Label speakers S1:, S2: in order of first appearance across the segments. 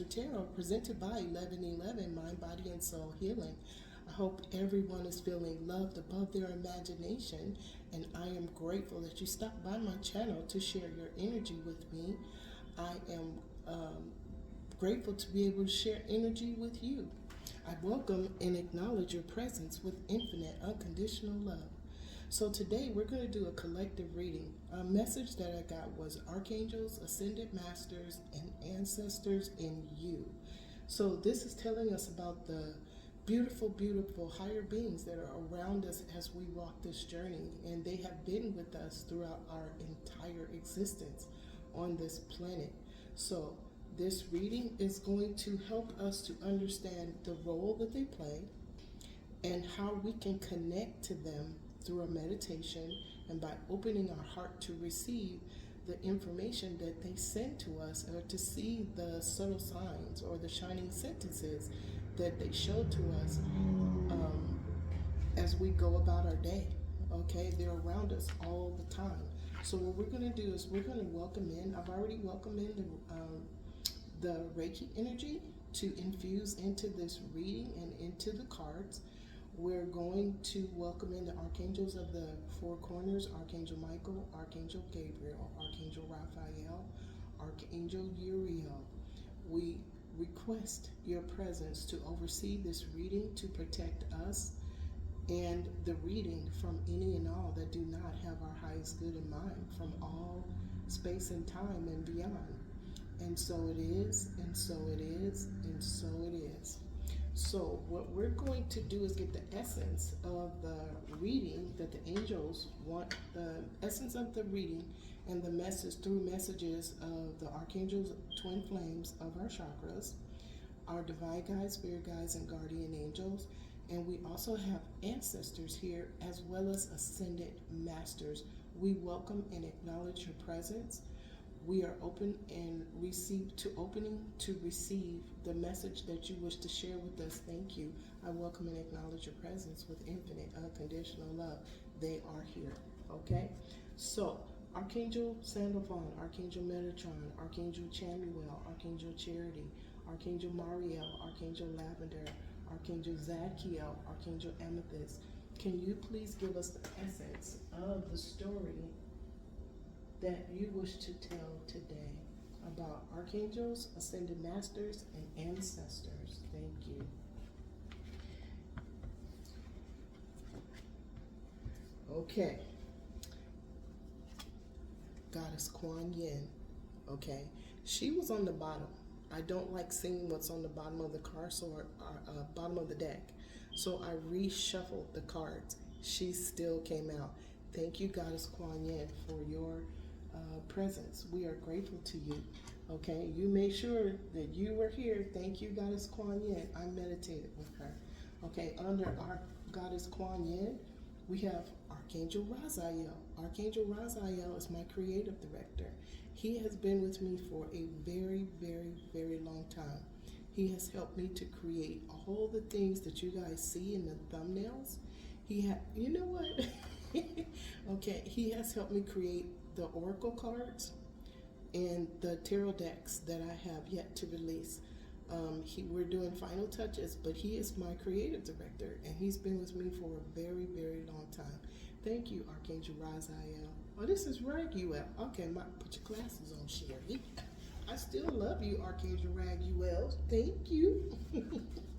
S1: Master Tarot, presented by 1111 Mind, Body, and Soul Healing. I hope everyone is feeling loved above their imagination, and I am grateful that you stopped by my channel to share your energy with me. I am grateful to be able to share energy with you. I welcome and acknowledge your presence with infinite, unconditional love. So today we're going to do a collective reading. A message that I got was Archangels, Ascended Masters, and Ancestors in You. So this is telling us about the beautiful, beautiful higher beings that are around us as we walk this journey. And they have been with us throughout our entire existence on this planet. So this reading is going to help us to understand the role that they play and how we can connect to them through a meditation and by opening our heart to receive the information that they send to us, or to see the subtle signs or the shining sentences that they show to us as we go about our day. Okay, they're around us all the time. So what we're going to do is we're going to welcome in. I've already welcomed in the Reiki energy to infuse into this reading and into the cards. We're going to welcome in the Archangels of the Four Corners: Archangel Michael, Archangel Gabriel, Archangel Raphael, Archangel Uriel. We request your presence to oversee this reading, to protect us and the reading from any and all that do not have our highest good in mind, from all space and time and beyond. And so it is, and so it is, and so it is. So what we're going to do is get the essence of the reading that the angels want, the essence of the reading and the message through messages of the archangels, twin flames of our chakras, our divine guides, spirit guides, and guardian angels. And we also have ancestors here, as well as ascended masters. We welcome and acknowledge your presence. We are opening to receive the message that you wish to share with us. Thank you. I welcome and acknowledge your presence with infinite, unconditional love. They are here. Okay? So, Archangel Sandalphon, Archangel Metatron, Archangel Chamuel, Archangel Charity, Archangel Mariel, Archangel Lavender, Archangel Zadkiel, Archangel Amethyst. Can you please give us the essence of the story that you wish to tell today about archangels, ascended masters, and ancestors? Thank you. Okay. Goddess Kuan Yin. Okay. She was on the bottom. I don't like seeing what's on the bottom of the card, so bottom of the deck. So I reshuffled the cards. She still came out. Thank you, Goddess Kuan Yin, for your presence. We are grateful to you. Okay, you made sure that you were here. Thank you, Goddess Kuan Yin. I meditated with her. Okay, under our Goddess Kuan Yin, we have Archangel Raziel. Archangel Raziel is my creative director. He has been with me for a very, very, very long time. He has helped me to create all the things that you guys see in the thumbnails. You know what? Okay, he has helped me create the oracle cards and the tarot decks that I have yet to release. We're doing final touches, but he is my creative director, and he's been with me for a very, very long time. Thank you, Archangel Raziel. Oh, this is Raguel. Okay, put your glasses on, Sherry. I still love you, Archangel Raguel. Thank you.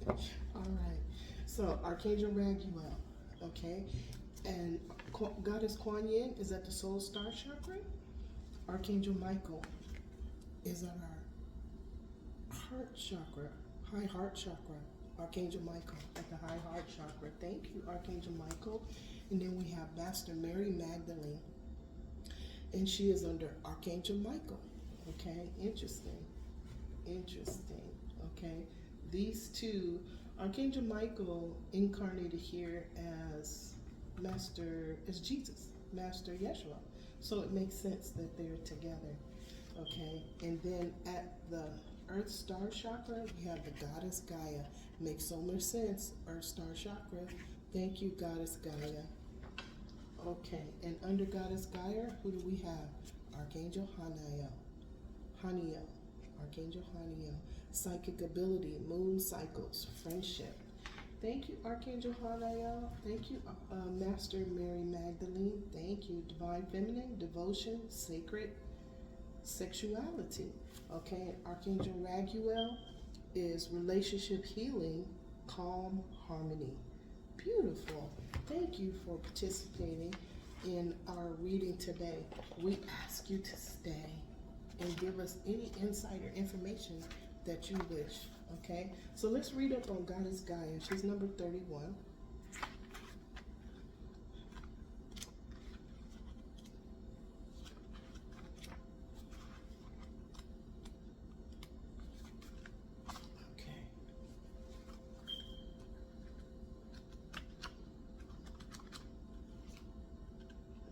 S1: All right. So, Archangel Raguel. Okay. And Goddess Kuan Yin is at the Soul Star Chakra. Archangel Michael is at our heart chakra, high heart chakra. Archangel Michael at the high heart chakra. Thank you, Archangel Michael. And then we have Master Mary Magdalene, and she is under Archangel Michael. Okay, interesting. Okay, these two, Archangel Michael incarnated here as Jesus, Master Yeshua. So it makes sense that they're together. Okay, and then at the Earth Star Chakra, we have the Goddess Gaia. Makes so much sense, Earth Star Chakra. Thank you, Goddess Gaia. Okay, and under Goddess Gaia, who do we have? Archangel Haniel. Archangel Haniel. psychic ability, moon cycles, friendship. Thank you, Archangel Hanael. Thank you, Master Mary Magdalene. Thank you, Divine Feminine, devotion, sacred, sexuality. Okay, and Archangel Raguel is relationship healing, calm, harmony. Beautiful. Thank you for participating in our reading today. We ask you to stay and give us any insight or information that you wish. Okay, so let's read up on Goddess Gaia. She's number 31. Okay.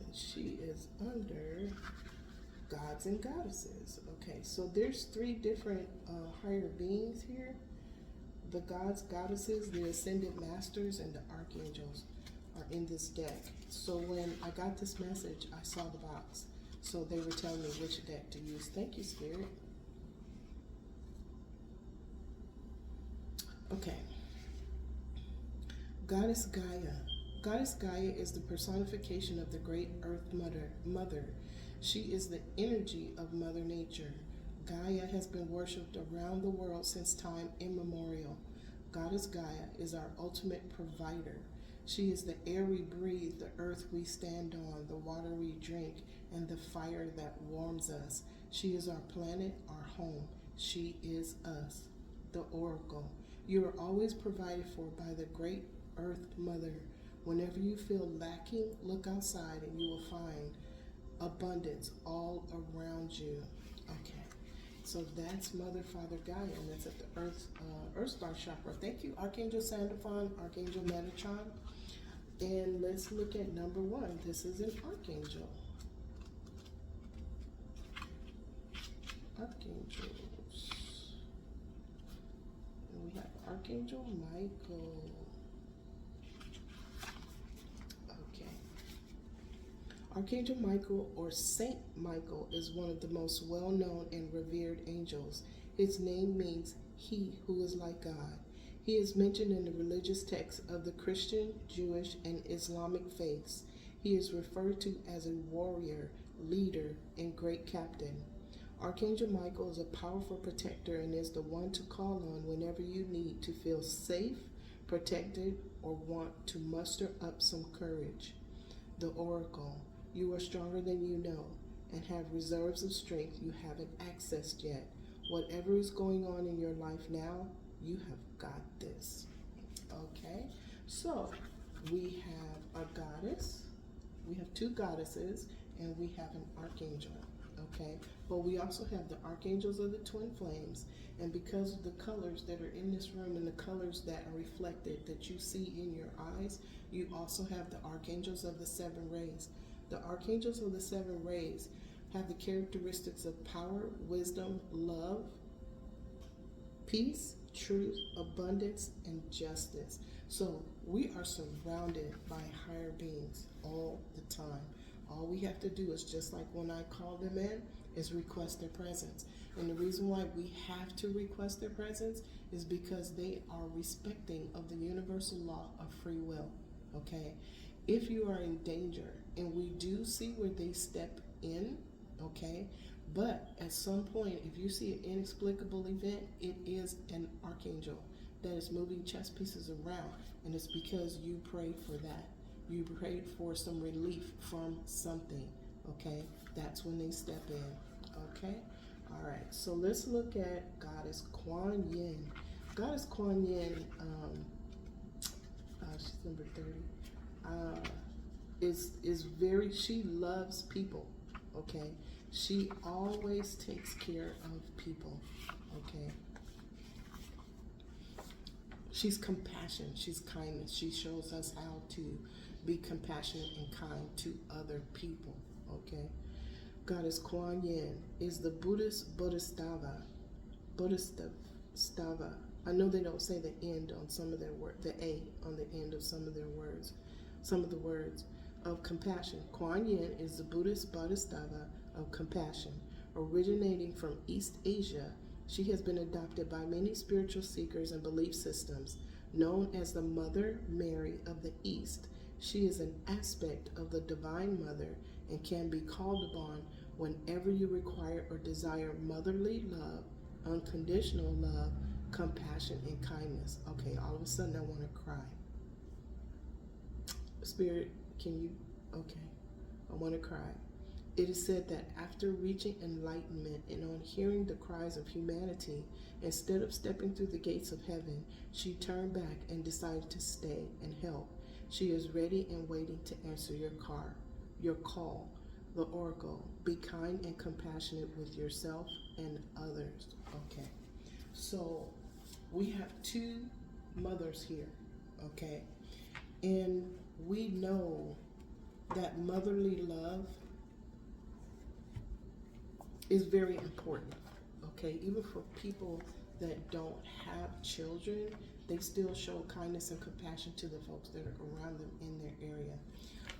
S1: And she is under gods and goddesses. Okay, so there's three different higher beings here. The gods, goddesses, the ascended masters, and the archangels are in this deck. So when I got this message, I saw the box. So they were telling me which deck to use. Thank you, Spirit. Okay. Goddess Gaia. Goddess Gaia is the personification of the great Earth Mother. She is the energy of Mother Nature. Gaia has been worshipped around the world since time immemorial. Goddess Gaia is our ultimate provider. She is the air we breathe, the earth we stand on, the water we drink, and the fire that warms us. She is our planet, our home. She is us. The Oracle. You are always provided for by the great Earth Mother. Whenever you feel lacking, look outside and you will find abundance all around you. Okay. So that's Mother, Father, Gaia, and that's at the Earth Star Chakra. Thank you, Archangel Sandalphon, Archangel Metatron. And let's look at number 1. This is an Archangel. Archangels. And we have Archangel Michael. Archangel Michael, or Saint Michael, is one of the most well-known and revered angels. His name means he who is like God. He is mentioned in the religious texts of the Christian, Jewish, and Islamic faiths. He is referred to as a warrior, leader, and great captain. Archangel Michael is a powerful protector and is the one to call on whenever you need to feel safe, protected, or want to muster up some courage. The Oracle. You are stronger than you know and have reserves of strength you haven't accessed yet. Whatever is going on in your life now, you have got this. Okay, so we have a goddess, we have 2 goddesses, and we have an archangel. Okay, but we also have the archangels of the twin flames, and because of the colors that are in this room and the colors that are reflected that you see in your eyes, you also have the archangels of the 7 rays. The archangels of the 7 rays have the characteristics of power, wisdom, love, peace, truth, abundance, and justice. So we are surrounded by higher beings all the time. All we have to do is, just like when I call them in, is request their presence. And the reason why we have to request their presence is because they are respecting of the universal law of free will. Okay? If you are in danger, and we do see where they step in, okay? But at some point, if you see an inexplicable event, it is an archangel that is moving chess pieces around, and it's because you prayed for that. You prayed for some relief from something, okay? That's when they step in, okay? All right, so let's look at Goddess Kuan Yin. Goddess Kuan Yin, she's number 30, is very, she loves people, okay? She always takes care of people, okay? She's compassion, she's kindness. She shows us how to be compassionate and kind to other people, okay? Goddess Kuan Yin is the Buddhist Bodhisattva. I know they don't say the end on some of their words, the A on the end of some of their words, some of the words of compassion. Kuan Yin is the Buddhist Bodhisattva of compassion. Originating from East Asia, She has been adopted by many spiritual seekers and belief systems. Known as the Mother Mary of the East, she is an aspect of the Divine Mother and can be called upon whenever you require or desire motherly love, unconditional love, compassion, and kindness. Okay, all of a sudden I want to cry. Spirit, can you? Okay, I want to cry. It is said that after reaching enlightenment and on hearing the cries of humanity, instead of stepping through the gates of heaven, she turned back and decided to stay and help. She is ready and waiting to answer your call. The oracle, be kind and compassionate with yourself and others. Okay, so we have two mothers here, okay? And we know that motherly love is very important, okay? Even for people that don't have children, they still show kindness and compassion to the folks that are around them in their area.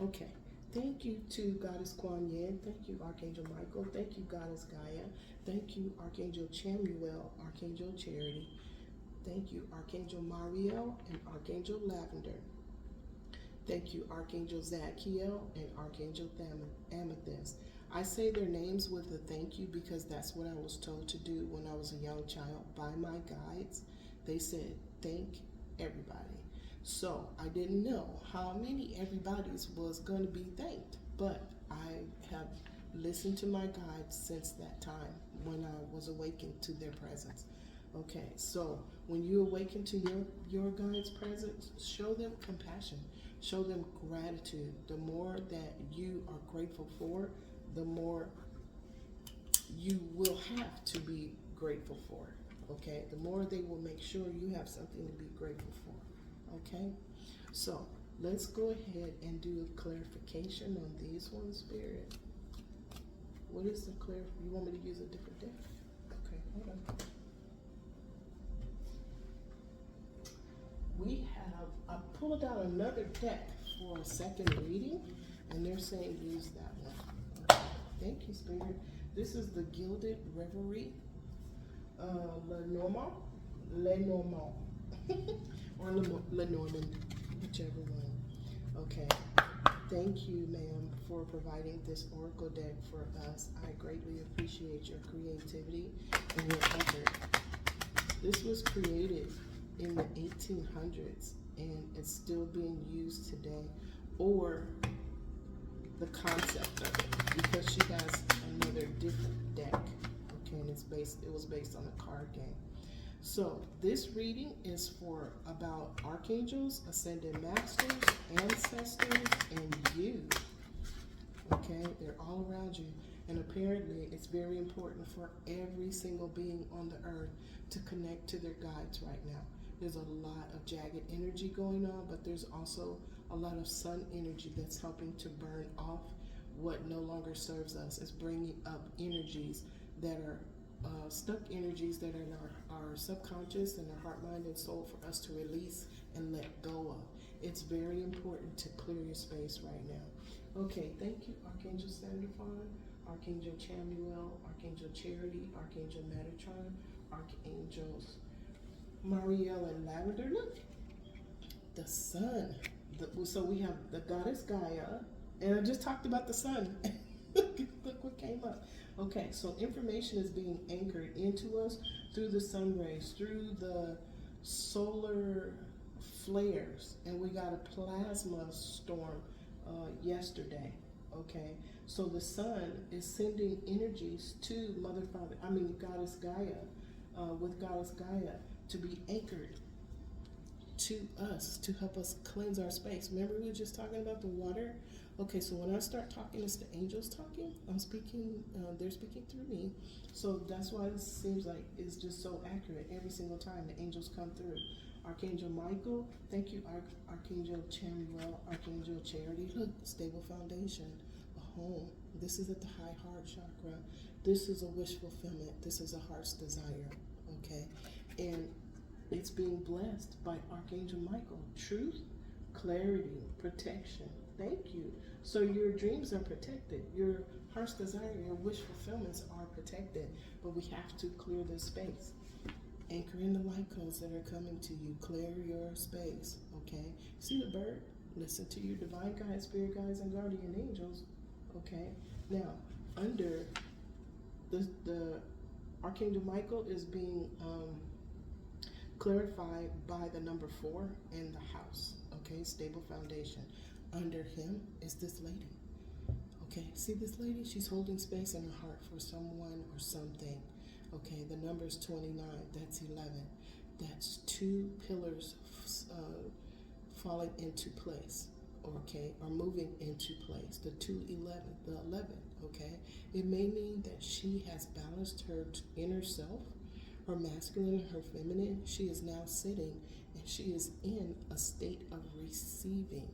S1: Okay, thank you to Goddess Kuan Yin. Thank you, Archangel Michael. Thank you, Goddess Gaia. Thank you, Archangel Chamuel, Archangel Charity. Thank you, Archangel Mariel and Archangel Lavender. Thank you, Archangel Zadkiel and Archangel Amethyst. I say their names with a thank you because that's what I was told to do when I was a young child by my guides. They said, thank everybody. So I didn't know how many everybody's was going to be thanked, but I have listened to my guides since that time when I was awakened to their presence. Okay, so when you awaken to your guides' presence, show them compassion, show them gratitude. The more that you are grateful for, the more you will have to be grateful for. Okay, the more they will make sure you have something to be grateful for. Okay, so let's go ahead and do a clarification on these ones, Spirit. What is the you want me to use a different deck? Okay, hold on. We have, I pulled out another deck for a second reading, and they're saying use that one. Okay. Thank you, Spirit. This is the Gilded Reverie, Lenormand, or Lenormand, whichever one. Okay. Thank you, ma'am, for providing this oracle deck for us. I greatly appreciate your creativity and your effort. This was created in the 1800s and it's still being used today, or the concept of it, because she has another different deck. Okay, and it was based on a card game. So this reading is for about archangels, ascended masters, ancestors, and you. Okay, they're all around you. And apparently it's very important for every single being on the earth to connect to their guides right now. There's a lot of jagged energy going on, but there's also a lot of sun energy that's helping to burn off what no longer serves us. It's bringing up energies that are stuck energies that are in our subconscious and our heart, mind, and soul for us to release and let go of. It's very important to clear your space right now. Okay, thank you, Archangel Sandalphon, Archangel Chamuel, Archangel Charity, Archangel Metatron, Archangels Mariel and Lavender. Look, the sun. So we have the goddess Gaia, and I just talked about the sun. Look what came up. Okay, so information is being anchored into us through the sun rays, through the solar flares, and we got a plasma storm yesterday. Okay, so the sun is sending energies to Goddess Gaia, with Goddess Gaia, to be anchored to us, to help us cleanse our space. Remember we were just talking about the water? Okay, so when I start talking, it's the angels talking. I'm speaking, they're speaking through me. So that's why this seems like it's just so accurate every single time the angels come through. Archangel Michael, thank you, Archangel Chamuel, Archangel Charity. Look, stable foundation, a home. This is at the high heart chakra. This is a wish fulfillment. This is a heart's desire, okay? And it's being blessed by Archangel Michael. Truth, clarity, protection. Thank you. So your dreams are protected. Your heart's desire, your wish fulfillments are protected. But we have to clear this space. Anchor in the light codes that are coming to you. Clear your space. Okay? See the bird? Listen to your divine guides, spirit guides, and guardian angels. Okay? Now, under the Archangel Michael is being clarified by the number 4 in the house. Okay, stable foundation. Under him is this lady. Okay, see this lady? She's holding space in her heart for someone or something. Okay, the number is 29. That's 11. That's 2 pillars falling into place. Okay, or moving into place. The 211, the 11. Okay, it may mean that she has balanced her inner self, her masculine and her feminine. She is now sitting and she is in a state of receiving.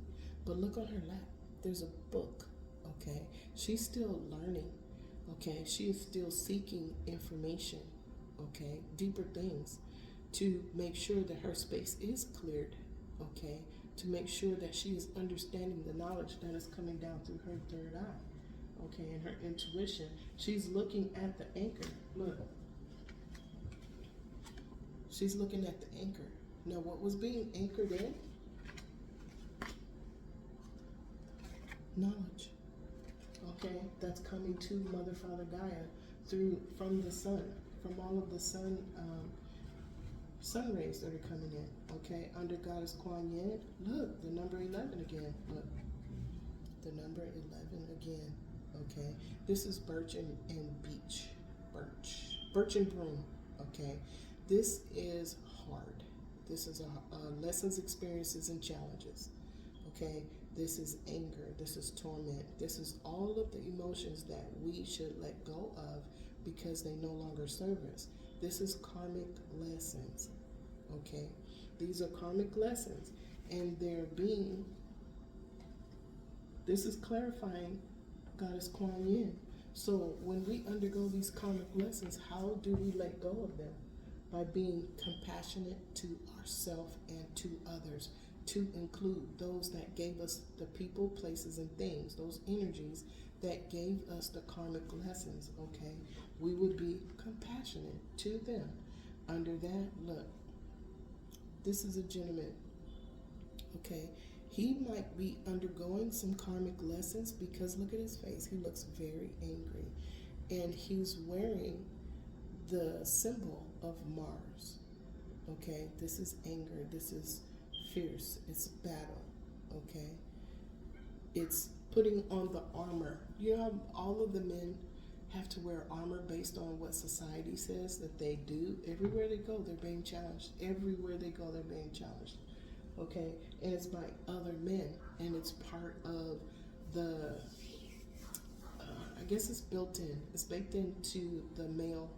S1: But look on her lap. There's a book. Okay, she's still learning. Okay, she is still seeking information. Okay, deeper things to make sure that her space is cleared. Okay, to make sure that she is understanding the knowledge that is coming down through her third eye. Okay, and her intuition. She's looking at the anchor. Look. She's looking at the anchor. Now, what was being anchored in? Knowledge. Okay, that's coming to Mother, Father, Gaia from the sun, from all of the sun rays that are coming in. Okay, under Goddess Kuan Yin. Look, the number 11 again. Look, the number 11 again. Okay, this is birch and beech. Birch and broom. Okay. This is hard. This is lessons, experiences, and challenges. Okay, this is anger. This is torment. This is all of the emotions that we should let go of because they no longer serve us. This is karmic lessons. Okay, these are karmic lessons, and this is clarifying Goddess Kuan Yin. So when we undergo these karmic lessons, how do we let go of them? By being compassionate to ourselves and to others, to include those that gave us the people, places, and things, those energies that gave us the karmic lessons, okay? We would be compassionate to them. Under that, look, this is a gentleman, okay? He might be undergoing some karmic lessons because look at his face. He looks very angry. And he's wearing the symbol of Mars. Okay, this is anger, this is fierce, it's battle. Okay, it's putting on the armor. You know, all of the men have to wear armor based on what society says that they do. Everywhere they go, they're being challenged. Everywhere they go, they're being challenged. Okay, and it's by other men, and it's part of the. I guess it's built in. It's baked into the male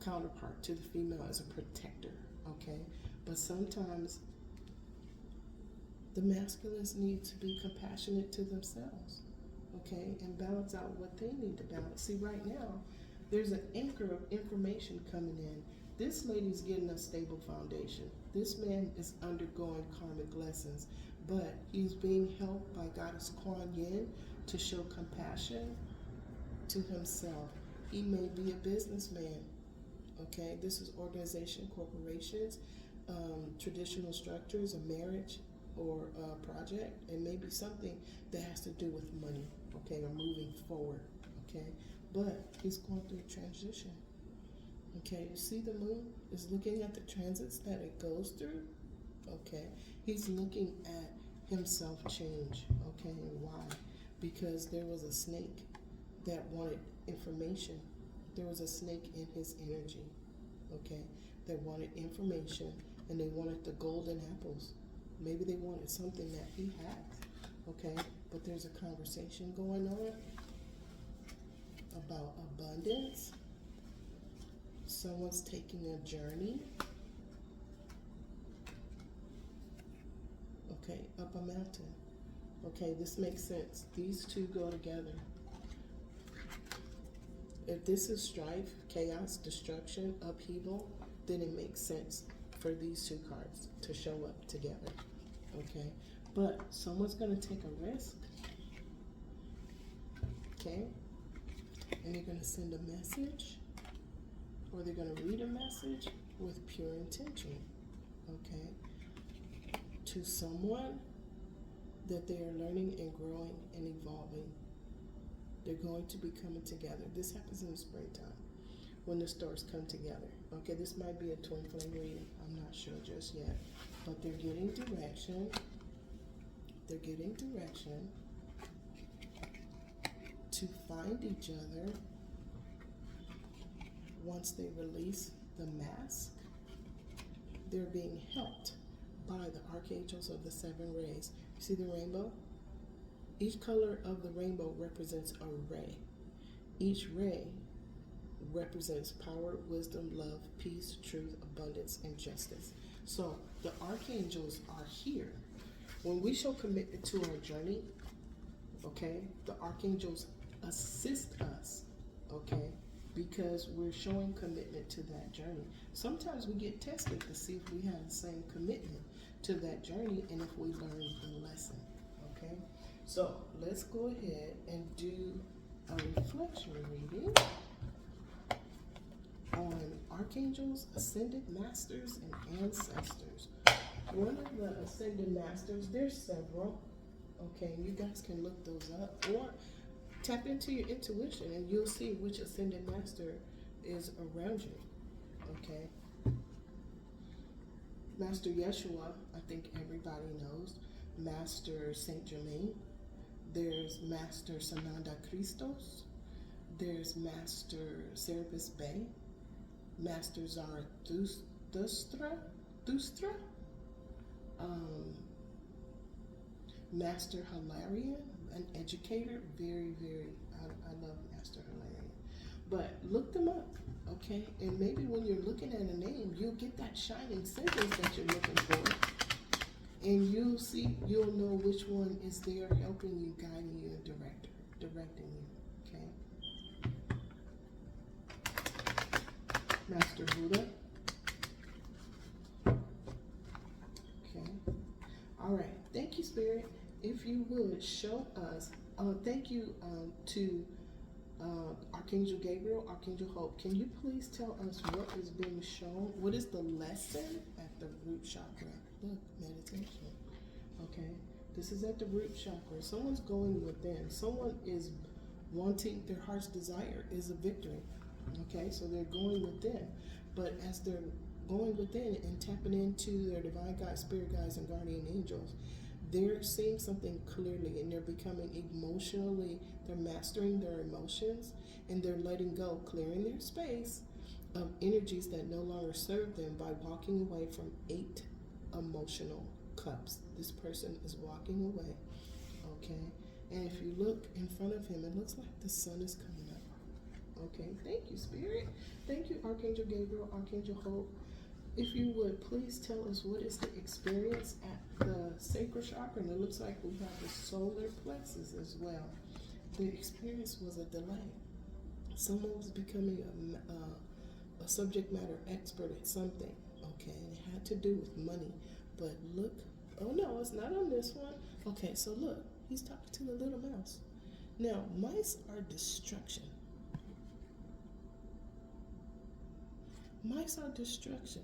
S1: counterpart to the female as a protector, okay? But sometimes the masculines need to be compassionate to themselves, okay? And balance out what they need to balance. See, right now, there's an anchor of information coming in. This lady's getting a stable foundation. This man is undergoing karmic lessons, but he's being helped by Goddess Kuan Yin to show compassion to himself. He may be a businessman. Okay, this is organization, corporations, traditional structures, a marriage or a project, and maybe something that has to do with money, okay, or moving forward, okay? But he's going through a transition, okay? You see the moon is looking at the transits that it goes through, okay? He's looking at himself change, okay, and why? Because there was a snake that wanted information. There was a snake in his energy, okay, that wanted information, and they wanted the golden apples. Maybe they wanted something that he had, okay, but there's a conversation going on about abundance. Someone's taking a journey, okay, up a mountain. Okay, this makes sense. These two go together. If this is strife, chaos, destruction, upheaval, then it makes sense for these two cards to show up together, okay? But someone's going to take a risk, okay? And they're going to send a message, or they're going to read a message with pure intention, okay? To someone that they are learning and growing and evolving. They're going to be coming together. This happens in the springtime when the stars come together. Okay, this might be a twin flame reading. I'm not sure just yet. But they're getting direction. They're getting direction to find each other once they release the mask. They're being helped by the Archangels of the 7 rays. See the rainbow? Each color of the rainbow represents a ray. Each ray represents power, wisdom, love, peace, truth, abundance, and justice. So the archangels are here. When we show commitment to our journey, okay, the archangels assist us, okay, because we're showing commitment to that journey. Sometimes we get tested to see if we have the same commitment to that journey and if we learn the lesson, okay? So let's go ahead and do a reflection reading on archangels, ascended masters, and ancestors. One of the ascended masters, there's several, okay? You guys can look those up or tap into your intuition and you'll see which ascended master is around you, okay? Master Yeshua, I think everybody knows. Master Saint Germain. There's Master Sananda Christos. There's Master Serapis Bey. Master Zarathustra. Master Hilarion, an educator. Very, very, I love Master Hilarion. But look them up, okay? And maybe when you're looking at a name, you'll get that shining sentence that you're looking for. And you'll see, you'll know which one is there helping you, guiding you, and directing you, okay? Master Buddha. Okay. All right. Thank you, Spirit. If you would show us, thank you to Archangel Gabriel, Archangel Hope. Can you please tell us what is being shown? What is the lesson at the root chakra? Look, meditation. Okay. This is at the root chakra. Someone's going within. Someone is wanting, their heart's desire is a victory. Okay, so they're going within. But as they're going within and tapping into their divine guides, spirit guides, and guardian angels, they're seeing something clearly and they're becoming emotionally, they're mastering their emotions and they're letting go, clearing their space of energies that no longer serve them by walking away from 8 emotional cups. This person is walking away, okay? And if you look in front of him, it looks like the sun is coming up. Okay, thank you, Spirit. Thank you, Archangel Gabriel, Archangel Hope. If you would, please tell us what is the experience at the sacral chakra. And it looks like we have the solar plexus as well. The experience was a delay. Someone was becoming a subject matter expert at something, okay? And it had to do with money. But look, oh no, it's not on this one. Okay, so look, he's talking to the little mouse. Now, mice are destruction. Mice are destruction.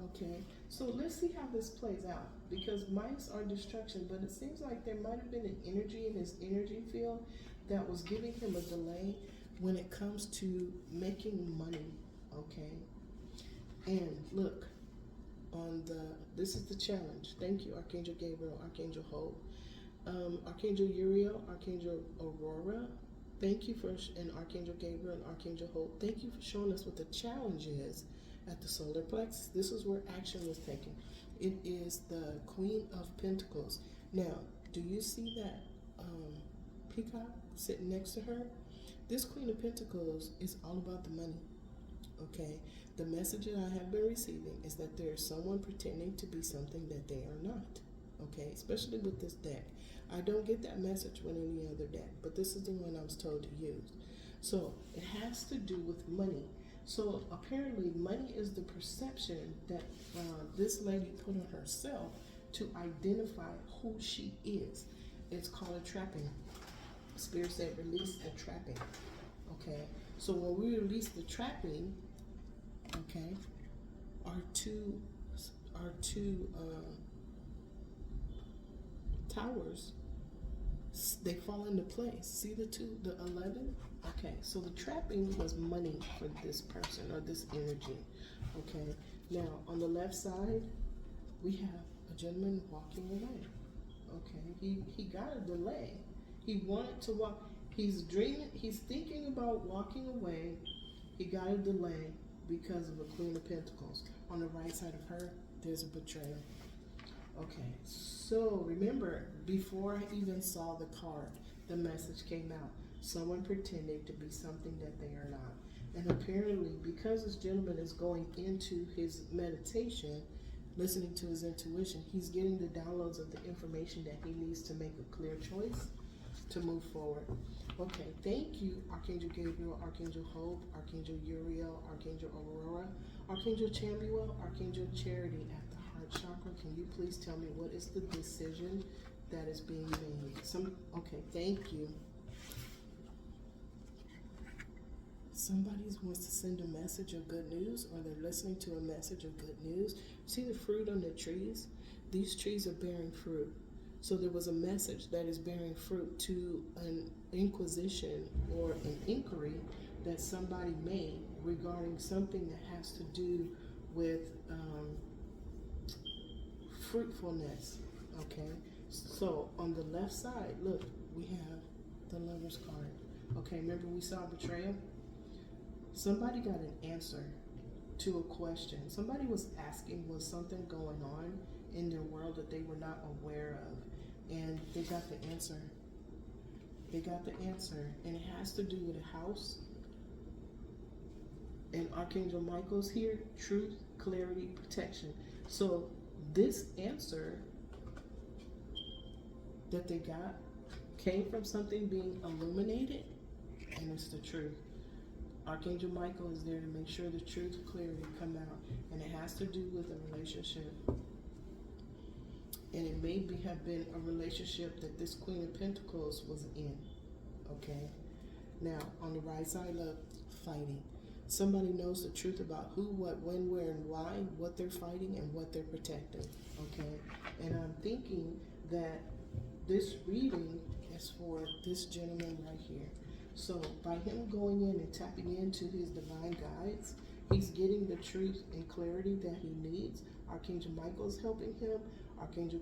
S1: Okay, so let's see how this plays out, because mice are destruction, but it seems like there might have been an energy in his energy field that was giving him a delay when it comes to making money, okay? And look, this is the challenge. Thank you, Archangel Gabriel, Archangel Hope, Archangel Uriel, Archangel Aurora. Thank you and Archangel Gabriel and Archangel Hope. Thank you for showing us what the challenge is at the solar plexus. This is where action was taken. It is the Queen of Pentacles. Now, do you see that peacock sitting next to her? This Queen of Pentacles is all about the money. Okay, the message that I have been receiving is that there's someone pretending to be something that they are not. Okay, especially with this deck. I don't get that message with any other deck, but this is the one I was told to use. So it has to do with money. So apparently money is the perception that this lady put on herself to identify who she is. It's called a trapping. Spirit said release the trapping. Okay, so when we release the trapping, okay, our two towers, they fall into place. See the 11? Okay, so the trapping was money for this person or this energy. Okay, now on the left side, we have a gentleman walking away. Okay, he got a delay. He wanted to walk. He's dreaming. He's thinking about walking away. He got a delay because of the Queen of Pentacles. On the right side of her, there's a betrayal. Okay, so remember, before I even saw the card, the message came out. Someone pretended to be something that they are not. And apparently, because this gentleman is going into his meditation, listening to his intuition, he's getting the downloads of the information that he needs to make a clear choice to move forward. Okay, thank you, Archangel Gabriel, Archangel Hope, Archangel Uriel, Archangel Aurora, Archangel Chamuel, Archangel Charity at the heart chakra. Can you please tell me what is the decision that is being made? Okay, thank you. Somebody wants to send a message of good news, or they're listening to a message of good news. See the fruit on the trees? These trees are bearing fruit. So there was a message that is bearing fruit to an inquisition or an inquiry that somebody made regarding something that has to do with fruitfulness. Okay, so on the left side, look, we have the Lover's card. Okay, remember we saw betrayal? Somebody got an answer to a question. Somebody was asking, was something going on in their world that they were not aware of? And they got the answer. They got the answer. And it has to do with a house. And Archangel Michael's here. Truth, clarity, protection. So this answer that they got came from something being illuminated. And it's the truth. Archangel Michael is there to make sure the truth and clarity come out. And it has to do with a relationship. And it may have been a relationship that this Queen of Pentacles was in. Okay? Now, on the right side, look, fighting. Somebody knows the truth about who, what, when, where, and why, what they're fighting, and what they're protecting. Okay? And I'm thinking that this reading is for this gentleman right here. So, by him going in and tapping into his divine guides, he's getting the truth and clarity that he needs. Archangel Michael is helping him. Archangel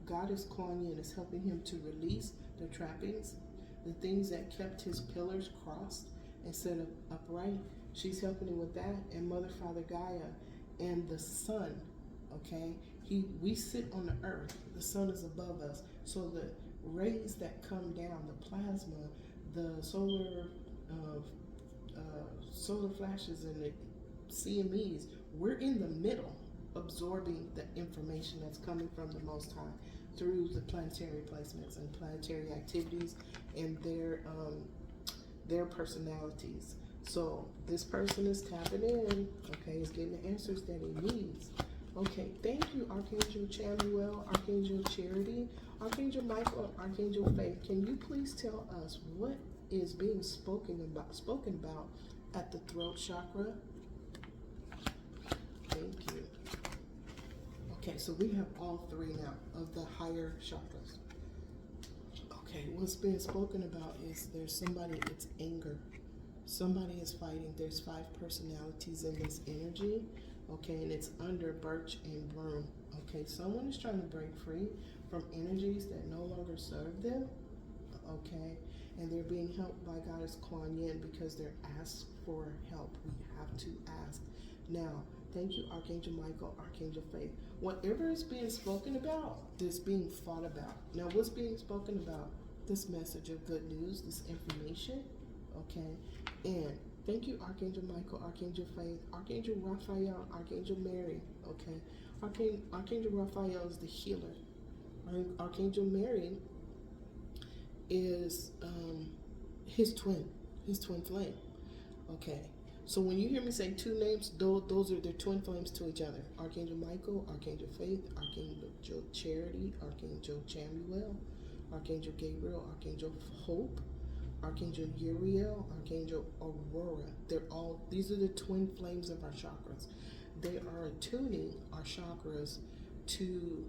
S1: Goddess Kuan Yin is helping him to release the trappings, the things that kept his pillars crossed instead of upright. She's helping him with that. And Mother, Father, Gaia, and the sun, okay? We sit on the earth. The sun is above us. So the rays that come down, the plasma, the solar flashes, and the CMEs, we're in the middle, absorbing the information that's coming from the Most High through the planetary placements and planetary activities and their personalities. So this person is tapping in, okay, is getting the answers that he needs. Okay, thank you, Archangel Chamuel, Archangel Charity, Archangel Michael, and Archangel Faith. Can you please tell us what is being spoken about at the throat chakra? Thank you. Okay, so we have all three now of the higher chakras. Okay, what's being spoken about is there's somebody, it's anger. Somebody is fighting. There's 5 personalities in this energy. Okay, and it's under birch and broom. Okay, someone is trying to break free from energies that no longer serve them. Okay, and they're being helped by Goddess Kuan Yin because they're asked for help. We have to ask. Now, thank you, Archangel Michael, Archangel Faith. Whatever is being spoken about, this being thought about. Now, what's being spoken about? This message of good news, this information. Okay, and thank you, Archangel Michael, Archangel Faith, Archangel Raphael, Archangel Mary. Okay, Archangel Raphael is the healer. Archangel Mary is his twin flame. Okay, So when you hear me say two names, those are their twin flames to each other. Archangel Michael, Archangel Faith, Archangel Charity, Archangel Chamuel, Archangel Gabriel, Archangel Hope, Archangel Uriel, Archangel Aurora. These are the twin flames of our chakras. They are attuning our chakras to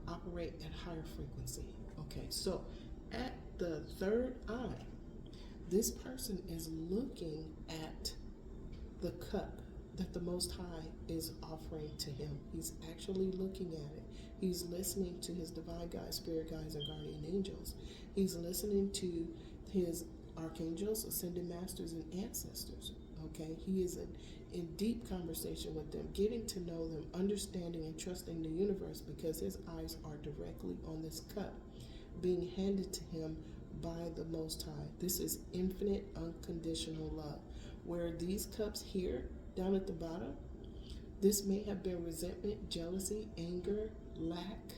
S1: operate at higher frequency. Okay, so at the third eye, this person is looking at the cup that the Most High is offering to him. He's actually looking at it. He's listening to his divine guides, spirit guides, and guardian angels. He's listening to his archangels, ascended masters, and ancestors. Okay, he is in deep conversation with them, getting to know them, understanding and trusting the universe, because his eyes are directly on this cup being handed to him by the Most High. This is infinite, unconditional love. Where these cups here, down at the bottom, this may have been resentment, jealousy, anger, lack,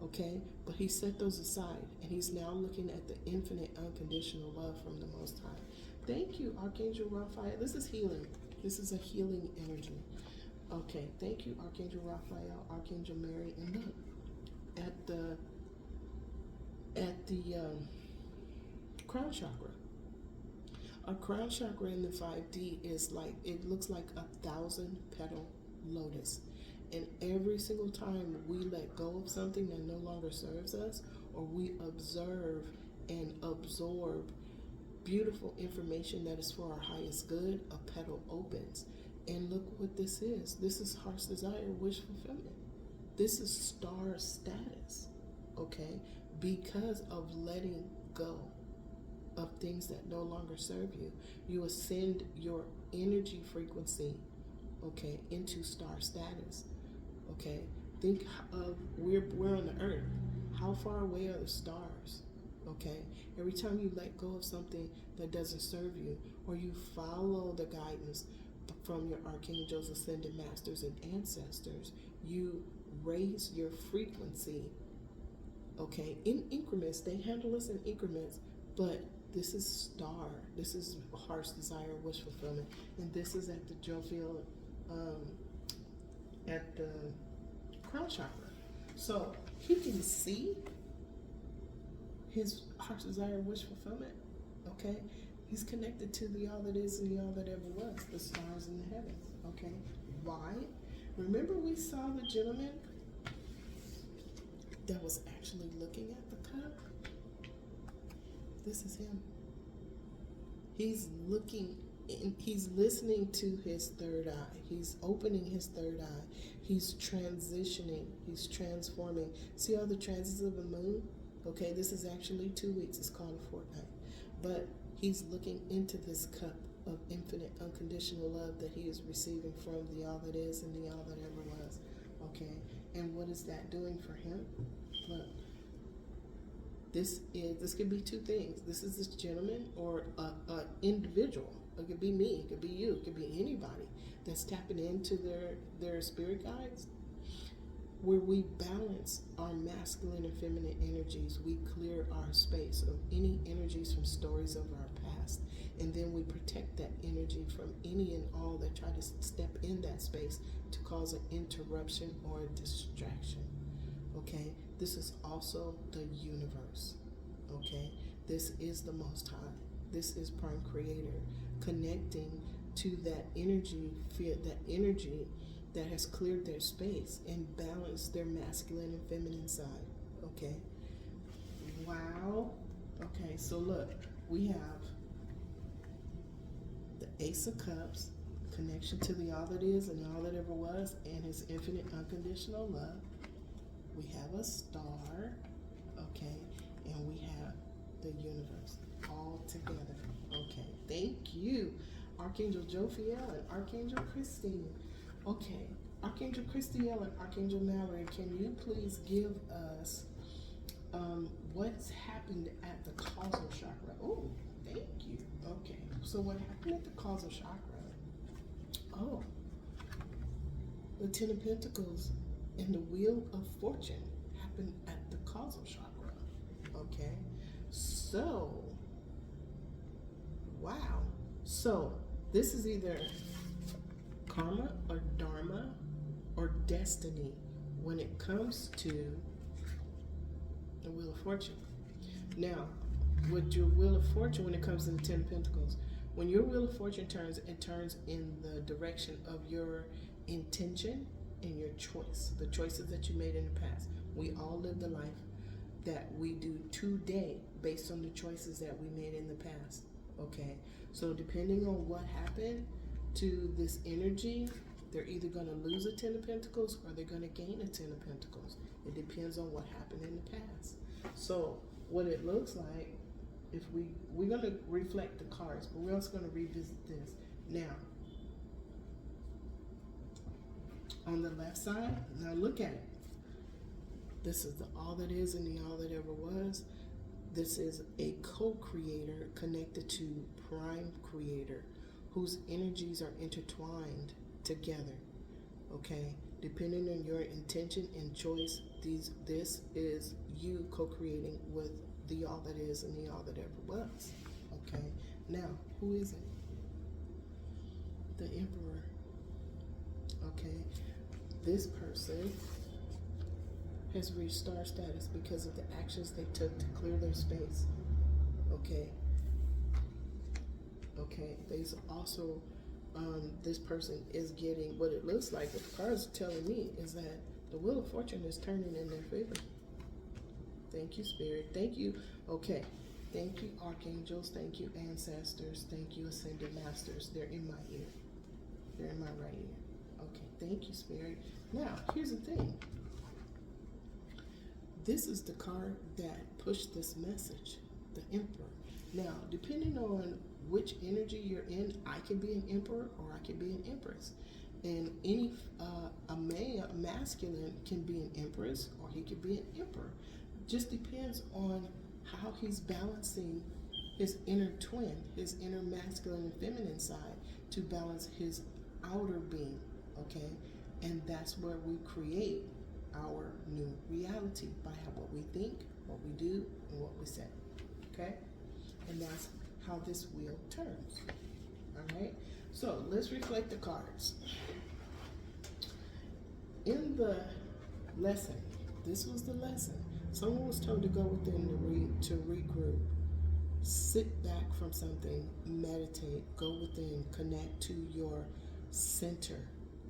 S1: okay? But he set those aside, and he's now looking at the infinite, unconditional love from the Most High. Thank you, Archangel Raphael. This is healing. This is a healing energy. Okay, thank you, Archangel Raphael, Archangel Mary, and look, at the crown chakra. Our crown chakra in the 5D is like, it looks like 1,000 petal lotus. And every single time we let go of something that no longer serves us, or we observe and absorb beautiful information that is for our highest good, a petal opens. And look what this is. This is heart's desire, wish fulfillment. This is star status, okay? Because of letting go of things that no longer serve you. You ascend your energy frequency, okay, into star status, okay? Think of, we're on the earth. How far away are the stars, okay? Every time you let go of something that doesn't serve you, or you follow the guidance from your archangels, ascended masters, and ancestors, you raise your frequency, okay, in increments. They handle us in increments, but this is star. This is heart's desire, wish fulfillment. And this is at the Jophiel, at the crown chakra. So he can see his heart's desire, wish fulfillment, okay? He's connected to the all that is and the all that ever was, the stars in the heavens, okay? Why? Remember we saw the gentleman that was actually looking at the cup? This is him. He's looking, he's listening to his third eye. He's opening his third eye. He's transitioning. He's transforming. See all the transits of the moon? Okay, this is actually 2 weeks. It's called a fortnight. But he's looking into this cup of infinite, unconditional love that he is receiving from the all that is and the all that ever was. Okay, and what is that doing for him? Look. This could be two things. This is this gentleman or a individual. It could be me. It could be you. It could be anybody that's tapping into their spirit guides. Where we balance our masculine and feminine energies, we clear our space of any energies from stories of our past, and then we protect that energy from any and all that try to step in that space to cause an interruption or a distraction. Okay, this is also the universe. Okay, this is the Most High. This is Prime Creator connecting to that energy, that has cleared their space and balanced their masculine and feminine side. Okay, wow. Okay, so look, we have the Ace of Cups, connection to the all that is and all that ever was, and his infinite unconditional love. We have a star, okay, and we have the universe all together. Okay, thank you, Archangel Jophiel and Archangel Christine. Okay, Archangel Christiel and Archangel Mallory, can you please give us what's happened at the causal chakra? Oh, thank you. Okay, so what happened at the causal chakra? Oh, the Ten of Pentacles and the Wheel of Fortune happened at the causal chakra. Okay, so wow, so This is either karma or dharma or destiny when it comes to the Wheel of Fortune. Now, with your Wheel of Fortune, when it comes to the Ten of Pentacles, when your Wheel of Fortune turns, it turns in the direction of your intention and your choice, the choices that you made in the past. We all live the life that we do today based on the choices that we made in the past. Okay, so depending on what happened to this energy, they're either going to lose a Ten of Pentacles or they're going to gain a Ten of Pentacles. It depends on what happened in the past. So what it looks like, if we're going to reflect the cards, but we're also going to revisit this. Now, on the left side, now look at it. This is the all that is and the all that ever was. This is a co-creator connected to prime creator whose energies are intertwined together. Okay, depending on your intention and choice, this is you co-creating with the all that is and the all that ever was. Okay, now who is it? The Emperor. Okay, this person has reached star status because of the actions they took to clear their space. Okay. Okay. There's also this person is getting what it looks like. What the cards are telling me is that the Wheel of Fortune is turning in their favor. Thank you, Spirit. Thank you. Okay. Thank you, Archangels. Thank you, Ancestors. Thank you, Ascended Masters. They're in my ear. They're in my right ear. Okay. Thank you, Spirit. Now, here's the thing. This is the card that pushed this message, the Emperor. Now, depending on which energy you're in, I can be an Emperor or I can be an Empress. And a masculine can be an Empress or he could be an Emperor. Just depends on how he's balancing his inner twin, his inner masculine and feminine side to balance his outer being, okay? And that's where we create our new reality by what we think, what we do, and what we say. Okay? And that's how this wheel turns. Alright? So let's reflect the cards. In the lesson, this was the lesson. Someone was told to go within to regroup. Sit back from something, meditate, go within, connect to your center.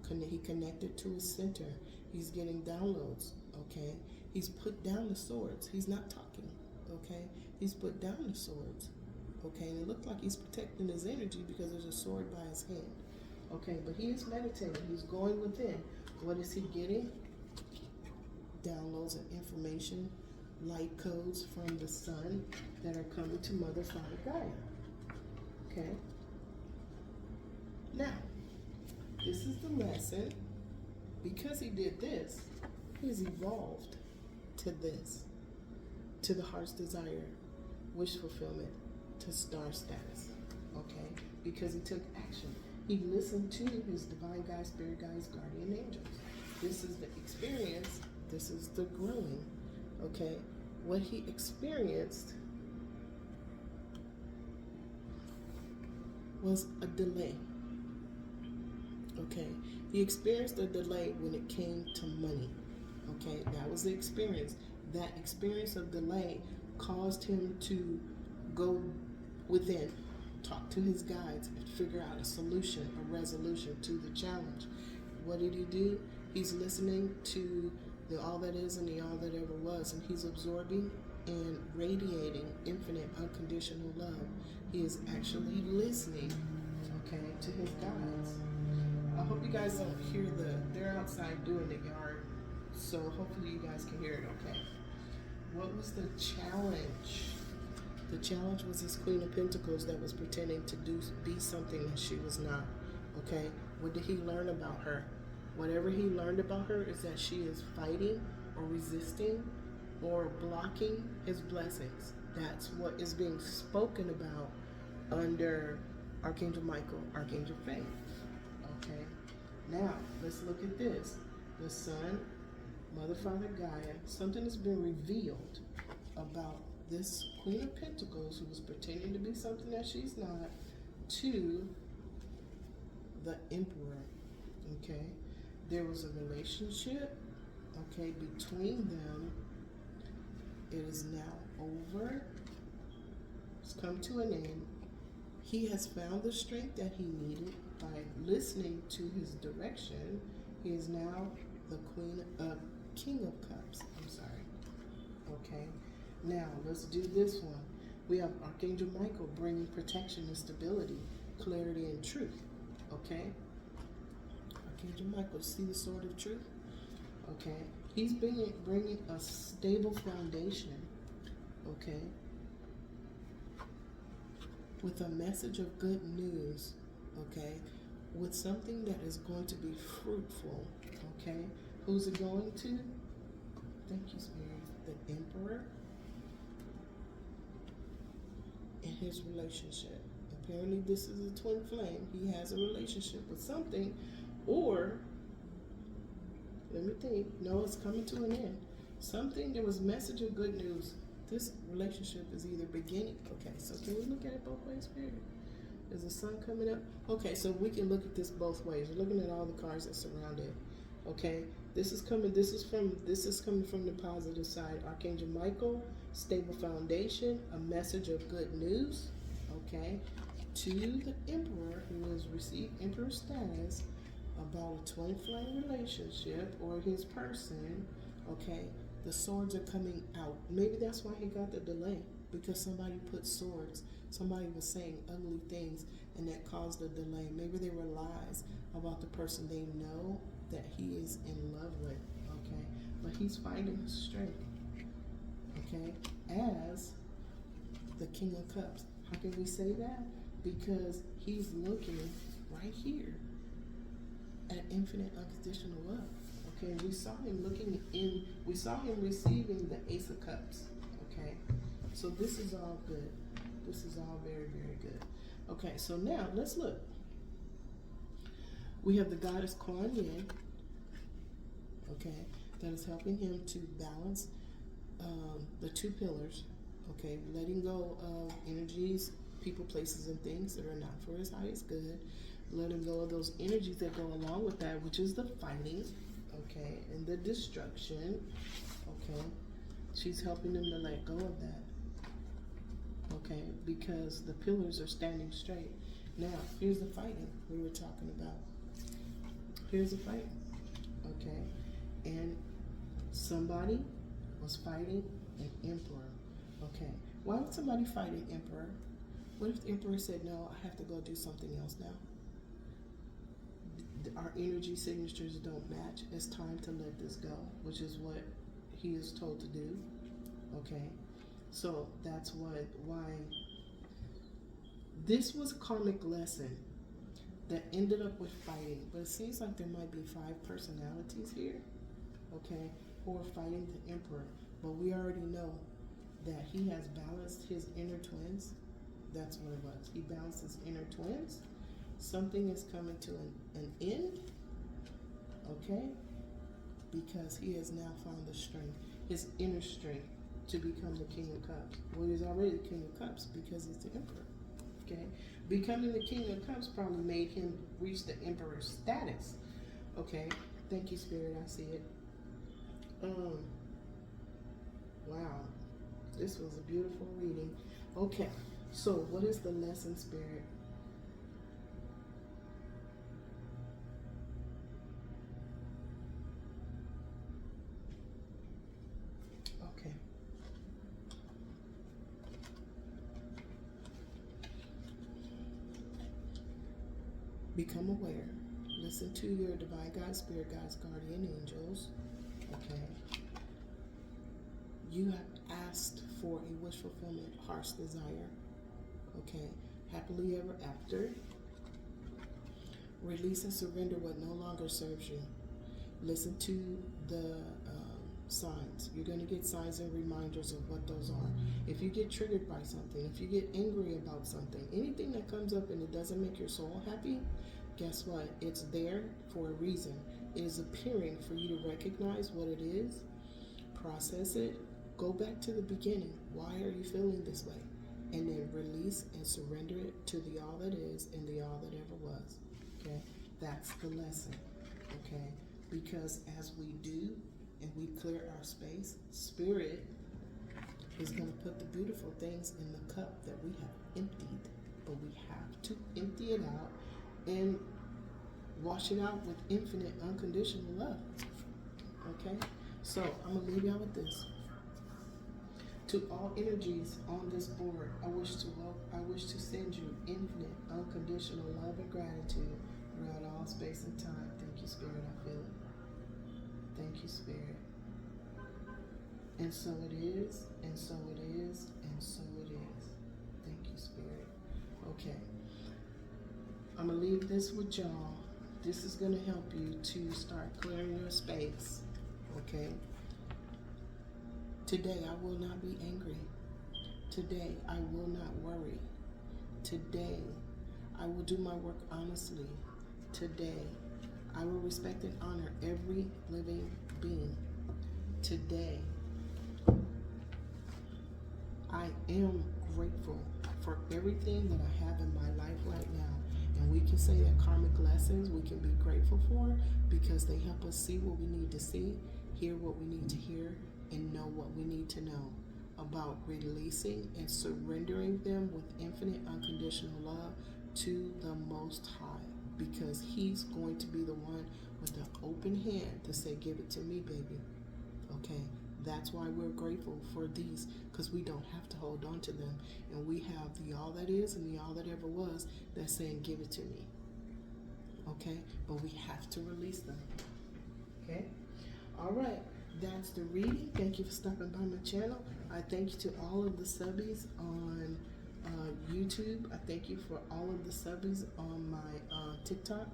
S1: He connected to his center. He's getting downloads, okay? He's put down the swords. He's not talking, okay? He's put down the swords, okay? And it looked like he's protecting his energy because there's a sword by his hand, okay? But he is meditating. He's going within. What is he getting? Downloads of information, light codes from the sun that are coming to Mother, Father, Gaia, okay? Now, this is the lesson. Because he did this, he's evolved to this, to the heart's desire, wish fulfillment, to star status, okay? Because he took action. He listened to his divine guides, spirit guides, guardian angels. This is the experience. This is the growing, okay? What he experienced was a delay. Okay, he experienced a delay when it came to money. Okay, that was the experience. That experience of delay caused him to go within, talk to his guides, and figure out a solution, a resolution to the challenge. What did he do? He's listening to the all that is and the all that ever was, and he's absorbing and radiating infinite unconditional love. He is actually listening, okay, to his guides. I hope you guys don't hear they're outside doing the yard, so hopefully you guys can hear it okay. What was the challenge? The challenge was this Queen of Pentacles that was pretending to be something that she was not, okay? What did he learn about her? Whatever he learned about her is that she is fighting or resisting or blocking his blessings. That's what is being spoken about under Archangel Michael, Archangel Faith. Okay, now let's look at this. The Sun, Mother, Father, Gaia, something has been revealed about this Queen of Pentacles who was pretending to be something that she's not to the Emperor. Okay, there was a relationship, okay, between them. It is now over. It's come to an end. He has found the strength that he needed by listening to his direction. He is now the King of Cups. I'm sorry. Okay. Now let's do this one. We have Archangel Michael bringing protection and stability, clarity and truth. Okay. Archangel Michael, see the sword of truth? Okay. He's bringing a stable foundation. Okay. With a message of good news. Okay. With something that is going to be fruitful. Okay. Who's it going to? Thank you, Spirit. The Emperor and his relationship. Apparently, this is a twin flame. He has a relationship with something, or let me think. No, it's coming to an end. Something. There was a message of good news. This relationship is either beginning. Okay, so can we look at it both ways, Spirit? Is the sun coming up? Okay, so we can look at this both ways. We're looking at all the cards that surround it. Okay, this is coming from the positive side. Archangel Michael, stable foundation, a message of good news. Okay, to the Emperor, who has received Emperor status, about a twin flame relationship or his person. Okay, the swords are coming out. Maybe that's why he got the delay, because somebody put swords. Somebody was saying ugly things, and that caused a delay. Maybe they were lies about the person they know that he is in love with. Okay, but he's finding his strength. Okay, as the King of Cups. How can we say that? Because he's looking right here at infinite unconditional love. Okay, we saw him receiving the Ace of Cups. Okay, so this is all good. This is all very, very good. Okay, so now let's look. We have the goddess Kuan Yin, okay, that is helping him to balance the two pillars, okay, letting go of energies, people, places, and things that are not for his highest good, letting go of those energies that go along with that, which is the fighting, okay, and the destruction, okay. She's helping him to let go of that, okay, because the pillars are standing straight. Now, here's the fighting we were talking about. Here's the fight, okay, and somebody was fighting an emperor, okay. Why would somebody fight an emperor? What if the emperor said, no, I have to go do something else now? Our energy signatures don't match. It's time to let this go, which is what he is told to do, okay. So that's why this was a karmic lesson that ended up with fighting. But it seems like there might be 5 personalities here, okay, who are fighting the emperor. But we already know that he has balanced his inner twins. That's what it was. He balanced his inner twins. Something is coming to an end, okay, because he has now found the strength, his inner strength, to become the King of Cups. Well, he's already the King of Cups because he's the emperor, okay. Becoming the King of Cups probably made him reach the Emperor's status. Okay, thank you, Spirit. I see it. Wow, this was a beautiful reading. Okay, so what is the lesson, Spirit? Okay. Become aware. Listen to your divine guide, spirit guides, guardian angels. Okay. You have asked for a wish fulfillment, heart's desire. Okay. Happily ever after. Release and surrender what no longer serves you. Listen to the signs. You're going to get signs and reminders of what those are. If you get triggered by something, if you get angry about something, anything that comes up and it doesn't make your soul happy, guess what? It's there for a reason. It is appearing for you to recognize what it is, process it, go back to the beginning. Why are you feeling this way? And then release and surrender it to the all that is and the all that ever was. Okay? That's the lesson, okay? Because as we do and we clear our space, Spirit is going to put the beautiful things in the cup that we have emptied. But we have to empty it out and wash it out with infinite, unconditional love, okay? So I'm going to leave y'all with this. To all energies on this board, I wish to send you infinite, unconditional love and gratitude throughout all space and time. Thank you, Spirit. I feel it. Thank you, Spirit. And so it is, and so it is, and so it is. Thank you, Spirit. Okay. I'm going to leave this with y'all. This is going to help you to start clearing your space. Okay? Today, I will not be angry. Today, I will not worry. Today, I will do my work honestly. Today, I will respect and honor every living being. Today, I am grateful for everything that I have in my life right now. And we can say that karmic lessons we can be grateful for because they help us see what we need to see, hear what we need to hear, and know what we need to know about releasing and surrendering them with infinite unconditional love to the Most High, because He's going to be the one with the open hand to say, give it to me, baby. Okay, that's why we're grateful for these, because we don't have to hold on to them, and we have the all that is and the all that ever was that's saying, give it to me. Okay, but we have to release them. Okay, all right. That's the reading. Thank you for stopping by my channel. I thank you to all of the subbies on YouTube. I thank you for all of the subbies on my TikTok.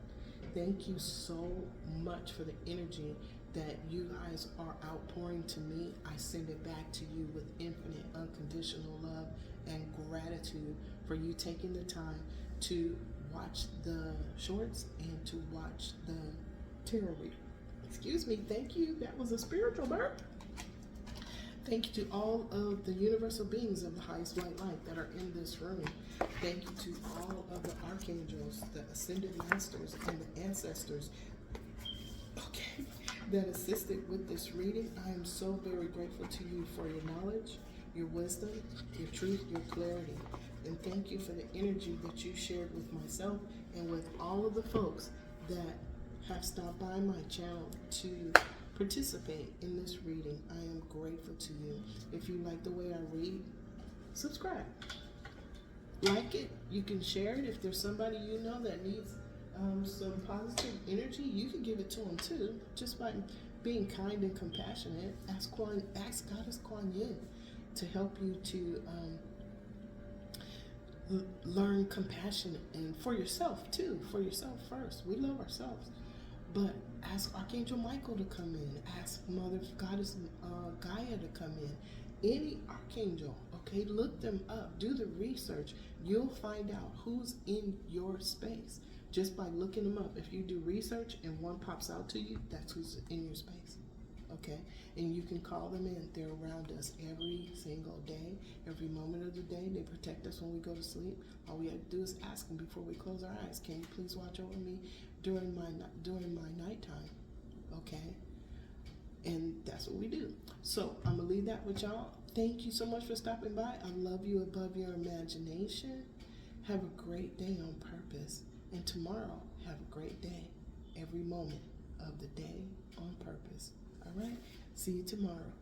S1: Thank you so much for the energy that you guys are outpouring to me. I send it back to you with infinite, unconditional love and gratitude for you taking the time to watch the shorts and to watch the tarot reading. Excuse me, thank you. That was a spiritual burp. Thank you to all of the universal beings of the highest white light that are in this room. Thank you to all of the archangels, the ascended masters, and the ancestors, okay, that assisted with this reading. I am so very grateful to you for your knowledge, your wisdom, your truth, your clarity. And thank you for the energy that you shared with myself and with all of the folks that have stopped by my channel to participate in this reading. I am grateful to you. If you like the way I read, subscribe. Like it. You can share it. If there's somebody you know that needs some positive energy, you can give it to them too, just by being kind and compassionate. Ask Goddess Kuan Yin to help you to learn compassion, and for yourself too. For yourself first. We love ourselves. But ask Archangel Michael to come in. Ask Mother Goddess Gaia to come in. Any archangel, okay? Look them up. Do the research. You'll find out who's in your space just by looking them up. If you do research and one pops out to you, that's who's in your space, okay? And you can call them in. They're around us every single day, every moment of the day. They protect us when we go to sleep. All we have to do is ask them before we close our eyes. Can you please watch over me during my nighttime? Okay, and that's what we do. So I'm gonna leave that with y'all. Thank you so much for stopping by. I love you above your imagination. Have a great day on purpose, and tomorrow have a great day. Every moment of the day on purpose. All right. See you tomorrow.